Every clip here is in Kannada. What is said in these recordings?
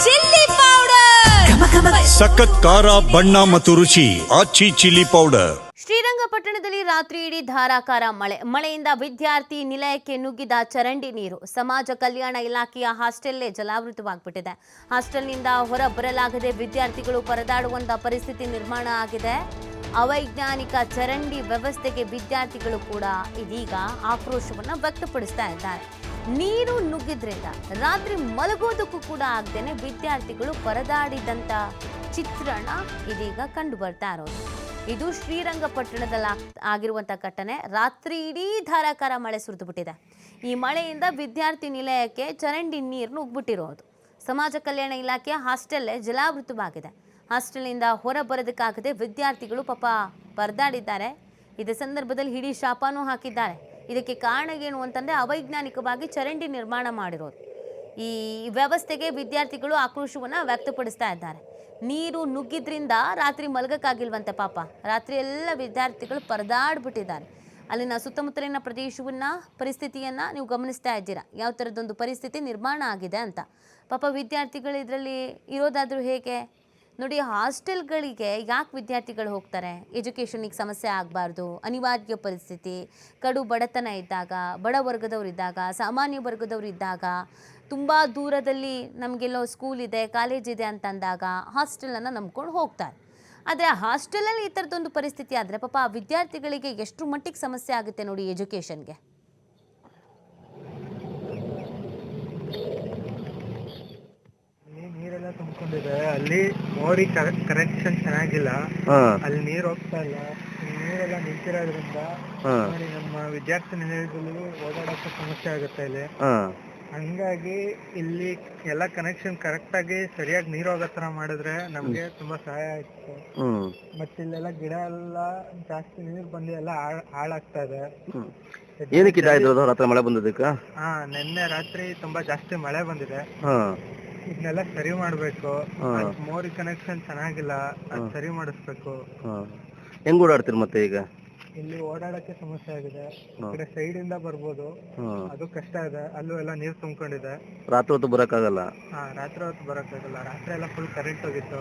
ಚಿಲ್ಲಿ ಪೌಡರ್, ಸಖತ್ ಖಾರ ಬಣ್ಣ ಮತ್ತು ರುಚಿ ಆಚಿ ಚಿಲ್ಲಿ ಪೌಡರ್. ಶ್ರೀರಂಗಪಟ್ಟಣದಲ್ಲಿ ರಾತ್ರಿ ಇಡೀ ಧಾರಾಕಾರ ಮಳೆಯಿಂದ ವಿದ್ಯಾರ್ಥಿ ನಿಲಯಕ್ಕೆ ನುಗ್ಗಿದ ಚರಂಡಿ ನೀರು. ಸಮಾಜ ಕಲ್ಯಾಣ ಇಲಾಖೆಯ ಹಾಸ್ಟೆಲ್ಲೇ ಜಲಾವೃತವಾಗ್ಬಿಟ್ಟಿದೆ. ಹಾಸ್ಟೆಲ್ನಿಂದ ಹೊರ ಬರಲಾಗದೆ ವಿದ್ಯಾರ್ಥಿಗಳು ಪರದಾಡುವಂತ ಪರಿಸ್ಥಿತಿ ನಿರ್ಮಾಣ ಆಗಿದೆ. ಅವೈಜ್ಞಾನಿಕ ಚರಂಡಿ ವ್ಯವಸ್ಥೆಗೆ ವಿದ್ಯಾರ್ಥಿಗಳು ಕೂಡ ಇದೀಗ ಆಕ್ರೋಶವನ್ನ ವ್ಯಕ್ತಪಡಿಸ್ತಾ ಇದ್ದಾರೆ. ನೀರು ನುಗ್ಗಿದ್ರಿಂದ ರಾತ್ರಿ ಮಲಗೋದಕ್ಕೂ ಕೂಡ ಆಗದೇನೆ ವಿದ್ಯಾರ್ಥಿಗಳು ಪರದಾಡಿದಂತ ಚಿತ್ರಣ ಇದೀಗ ಕಂಡು ಬರ್ತಾ ಇರೋದು. ಇದು ಶ್ರೀರಂಗಪಟ್ಟಣದಲ್ಲಿ ಆಗಿರುವಂಥ ಘಟನೆ. ರಾತ್ರಿ ಇಡೀ ಧಾರಾಕಾರ ಮಳೆ ಸುರಿದು ಬಿಟ್ಟಿದೆ. ಈ ಮಳೆಯಿಂದ ವಿದ್ಯಾರ್ಥಿ ನಿಲಯಕ್ಕೆ ಚರಂಡಿ ನೀರು ನುಗ್ಗಿಬಿಟ್ಟಿರೋದು. ಸಮಾಜ ಕಲ್ಯಾಣ ಇಲಾಖೆಯ ಹಾಸ್ಟೆಲ್ಲೇ ಜಲಾವೃತವಾಗಿದೆ. ಹಾಸ್ಟೆಲ್ನಿಂದ ಹೊರ ಬರೋದಕ್ಕಾಗದೆ ವಿದ್ಯಾರ್ಥಿಗಳು ಪಾಪ ಪರದಾಡಿದ್ದಾರೆ. ಇದೇ ಸಂದರ್ಭದಲ್ಲಿ ಹಿಡಿ ಶಾಪನೂ ಹಾಕಿದ್ದಾರೆ. ಇದಕ್ಕೆ ಕಾರಣ ಏನು ಅಂತಂದರೆ ಅವೈಜ್ಞಾನಿಕವಾಗಿ ಚರಂಡಿ ನಿರ್ಮಾಣ ಮಾಡಿರೋದು. ಈ ವ್ಯವಸ್ಥೆಗೆ ವಿದ್ಯಾರ್ಥಿಗಳು ಆಕ್ರೋಶವನ್ನು ವ್ಯಕ್ತಪಡಿಸ್ತಾ ಇದ್ದಾರೆ. ನೀರು ನುಗ್ಗಿದ್ರಿಂದ ರಾತ್ರಿ ಮಲಗಕ್ಕಾಗಿಲ್ವಂತೆ ಪಾಪ. ರಾತ್ರಿ ಎಲ್ಲ ವಿದ್ಯಾರ್ಥಿಗಳು ಪರದಾಡ್ಬಿಟ್ಟಿದ್ದಾರೆ. ಅಲ್ಲಿನ ಸುತ್ತಮುತ್ತಲಿನ ಪರಿಸ್ಥಿತಿಯನ್ನು ನೀವು ಗಮನಿಸ್ತಾ ಇದ್ದೀರಾ, ಯಾವ ಥರದೊಂದು ಪರಿಸ್ಥಿತಿ ನಿರ್ಮಾಣ ಆಗಿದೆ ಅಂತ. ಪಾಪ ವಿದ್ಯಾರ್ಥಿಗಳು ಇದರಲ್ಲಿ ಇರೋದಾದರೂ ಹೇಗೆ ನೋಡಿ. ಹಾಸ್ಟೆಲ್ಗಳಿಗೆ ಯಾಕೆ ವಿದ್ಯಾರ್ಥಿಗಳು ಹೋಗ್ತಾರೆ? ಎಜುಕೇಷನಿಗೆ ಸಮಸ್ಯೆ ಆಗಬಾರ್ದು, ಅನಿವಾರ್ಯ ಪರಿಸ್ಥಿತಿ, ಕಡು ಬಡತನ ಇದ್ದಾಗ, ಬಡ ವರ್ಗದವ್ರು ಇದ್ದಾಗ, ಸಾಮಾನ್ಯ ವರ್ಗದವ್ರು ಇದ್ದಾಗ, ತುಂಬ ದೂರದಲ್ಲಿ ನಮಗೆಲ್ಲೋ ಸ್ಕೂಲ್ ಇದೆ, ಕಾಲೇಜ್ ಇದೆ ಅಂತಂದಾಗ ಹಾಸ್ಟೆಲನ್ನು ನಂಬ್ಕೊಂಡು ಹೋಗ್ತಾರೆ. ಆದರೆ ಹಾಸ್ಟೆಲಲ್ಲಿ ಈ ಥರದೊಂದು ಪರಿಸ್ಥಿತಿ ಆದರೆ ಪಾಪ ಆ ವಿದ್ಯಾರ್ಥಿಗಳಿಗೆ ಎಷ್ಟು ಮಟ್ಟಿಗೆ ಸಮಸ್ಯೆ ಆಗುತ್ತೆ ನೋಡಿ ಎಜುಕೇಷನ್ಗೆ. ನೀರೆಲ್ಲ ತುಂಬಿಕೊಂಡಿದೆ. ಅಲ್ಲಿ ಮೋರಿ ಕನೆಕ್ಷನ್ ಚೆನ್ನಾಗಿಲ್ಲ, ಅಲ್ಲಿ ನೀರು ಹೋಗ್ತಾ ಇಲ್ಲ. ನೀರೆಲ್ಲ ನಿಂತಿರೋದ್ರಿಂದ ನೋಡಿ ನಮ್ಮ ವಿದ್ಯಾರ್ಥಿ ನಿಲಯದಲ್ಲಿ ಓಡಾಡೋಕೆ ಸಮಸ್ಯೆ ಆಗುತ್ತೆ ಇಲ್ಲಿ. ಹಂಗಾಗಿ ಇಲ್ಲಿ ಎಲ್ಲ ಕನೆಕ್ಷನ್ ಕರೆಕ್ಟ್ ಆಗಿ ಸರಿಯಾಗಿ ನೀರು ಹೋಗೋ ತರ ಮಾಡಿದ್ರೆ ನಮ್ಗೆ ತುಂಬಾ ಸಹಾಯ ಆಯ್ತು. ಮತ್ತೆ ಇಲ್ಲೆಲ್ಲ ಗಿಡ ಎಲ್ಲ ಜಾಸ್ತಿ ನೀರು ಬಂದು ಎಲ್ಲ ಹಾಳಾಗ್ತಾ ಇದೆ. ಏನಕ್ಕೆ ರಾತ್ರಿ ಮಳೆ ಬಂದಿದ್ದಕ್ಕ? ನಿನ್ನೆ ರಾತ್ರಿ ತುಂಬಾ ಜಾಸ್ತಿ ಮಳೆ ಬಂದಿದೆ. ಇದನ್ನೆಲ್ಲ ಸರಿ ಮಾಡ್ಬೇಕು. ಮೋರಿ ಕನೆಕ್ಷನ್ ಚೆನ್ನಾಗಿಲ್ಲ, ಅದ್ ಸರಿ ಮಾಡಿಸ್ಬೇಕು. ಹೆಂಗ್ ಓಡಾಡ್ತೀರಿ ಮತ್ತೆ ಈಗ? ಇಲ್ಲಿ ಓಡಾಡಕ್ಕೆ ಸಮಸ್ಯೆ ಆಗಿದೆ. ಈ ಕಡೆ ಸೈಡ್ ಇಂದ ಬರ್ಬೋದು, ಅದು ಕಷ್ಟ ಇದೆ. ಅಲ್ಲೂ ಎಲ್ಲ ನೀರ್ ತುಂಬಿಕೊಂಡಿದೆ. ರಾತ್ರಿ ಹೊತ್ತು ಬರಕ್ಕಾಗಲ್ಲ. ರಾತ್ರಿ ಹೊತ್ತು ಬರಕ್ಕಾಗಲ್ಲ. ರಾತ್ರಿ ಎಲ್ಲ ಫುಲ್ ಕರೆಂಟ್ ಹೋಗಿತ್ತು.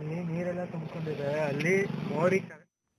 ಇಲ್ಲಿ ನೀರೆಲ್ಲ ತುಂಬಿಕೊಂಡಿದೆ. ಅಲ್ಲಿ ಮೋರಿ